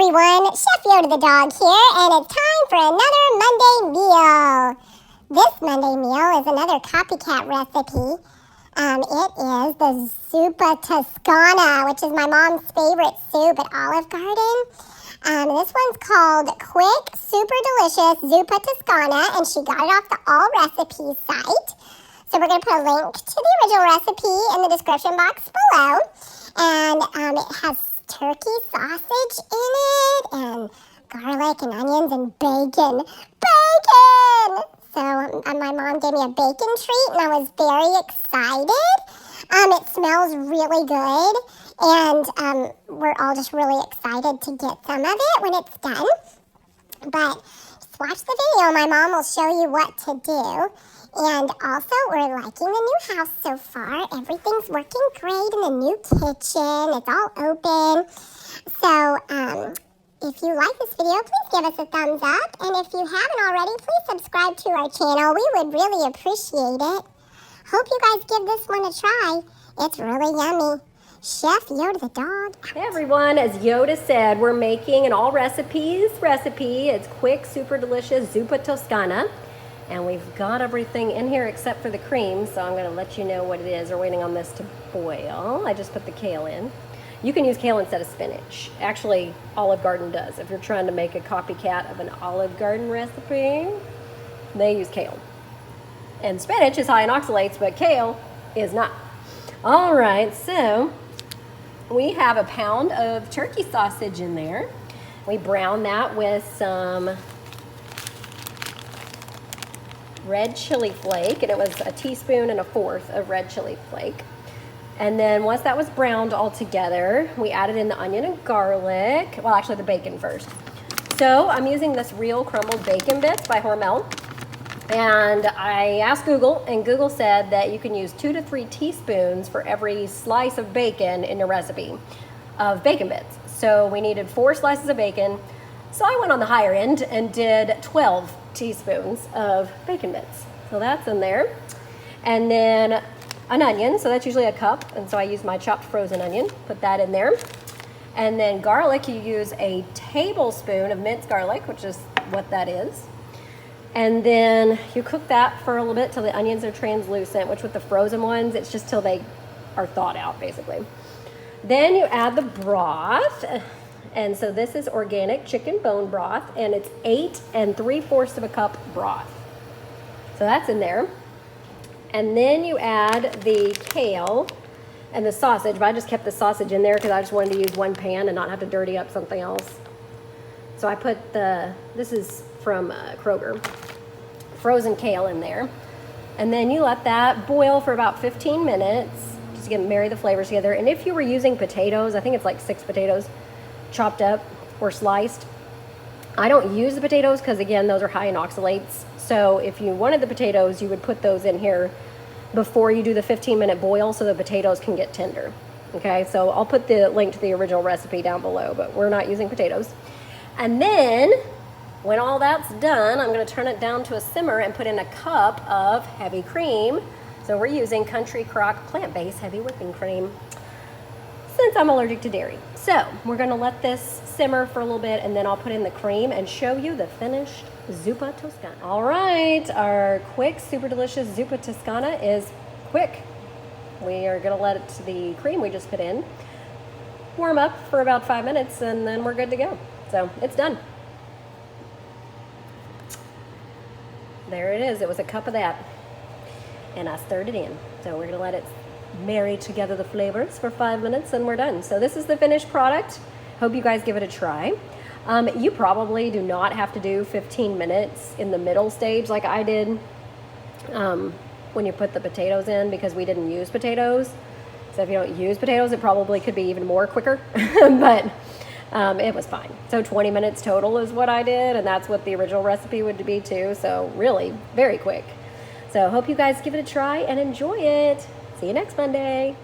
everyone, Chef Yoda the dog here, and it's time for another Monday meal. This Monday meal is another copycat recipe. It is the Zuppa Toscana, which is my mom's favorite soup at Olive Garden. This one's called Quick, Super Delicious Zuppa Toscana, and she got it off the All Recipes site. So we're going to put a link to the original recipe in the description box below. And it has turkey sausage in it, and garlic and onions and bacon. Bacon! So my mom gave me a bacon treat, and I was very excited. It smells really good, and we're all just really excited to get some of it when it's done. But just watch the video. My mom will show you what to do. And also, we're liking the new house so far. Everything's working great in the new kitchen. It's all open. So, if you like this video, please give us a thumbs up. And if you haven't already, please subscribe to our channel. We would really appreciate it. Hope you guys give this one a try. It's really yummy. Chef Yoda the dog. Hey everyone, as Yoda said, we're making an all recipes recipe. It's quick, super delicious Zuppa Toscana. And we've got everything in here except for the cream, so I'm gonna let you know what it is. We're waiting on this to boil. I just put the kale in. You can use kale instead of spinach. Actually, Olive Garden does. If you're trying to make a copycat of an Olive Garden recipe, they use kale. And spinach is high in oxalates, but kale is not. All right, so we have a pound of turkey sausage in there. We brown that with some red chili flake, and it was a teaspoon and a fourth of red chili flake. And then once that was browned all together, we added in the onion and garlic. Well, actually the bacon first. So I'm using this Real Crumbled Bacon Bits by Hormel. And I asked Google, and Google said that you can use 2 to 3 teaspoons for every slice of bacon in your recipe of bacon bits. So we needed 4 slices of bacon. So I went on the higher end and did 12 teaspoons of bacon bits. So that's in there. And then an onion, so that's usually a cup. And so I used my chopped frozen onion, put that in there. And then garlic, you use a tablespoon of minced garlic, which is what that is. And then you cook that for a little bit till the onions are translucent, which with the frozen ones, it's just till they are thawed out, basically. Then you add the broth. And so this is organic chicken bone broth, and it's 8 3/4 cup broth. So that's in there. And then you add the kale and the sausage, but I just kept the sausage in there because I just wanted to use one pan and not have to dirty up something else. So I put this is from Kroger, frozen kale in there. And then you let that boil for about 15 minutes just to marry the flavors together. And if you were using potatoes, I think it's like 6 potatoes, chopped up or sliced. I don't use the potatoes because, again, those are high in oxalates. So if you wanted the potatoes, you would put those in here before you do the 15-minute boil so the potatoes can get tender. Okay, so I'll put the link to the original recipe down below, but we're not using potatoes. And then when all that's done, I'm going to turn it down to a simmer and put in a cup of heavy cream. So we're using Country Crock plant-based heavy whipping cream, since I'm allergic to dairy. So we're gonna let this simmer for a little bit, and then I'll put in the cream and show you the finished Zuppa Toscana. All right, our quick, super delicious Zuppa Toscana is quick. We are gonna let the cream we just put in warm up for about 5 minutes, and then we're good to go. So it's done. There it is. It was a cup of that, and I stirred it in. So we're gonna let it marry together the flavors for 5 minutes, and we're done. So this is the finished product. Hope you guys give it a try. You probably do not have to do 15 minutes in the middle stage like I did when you put the potatoes in, because we didn't use potatoes. So if you don't use potatoes, it probably could be even more quicker, but it was fine. So 20 minutes total is what I did, and that's what the original recipe would be too. So really very quick. So hope you guys give it a try and enjoy it. See you next Monday.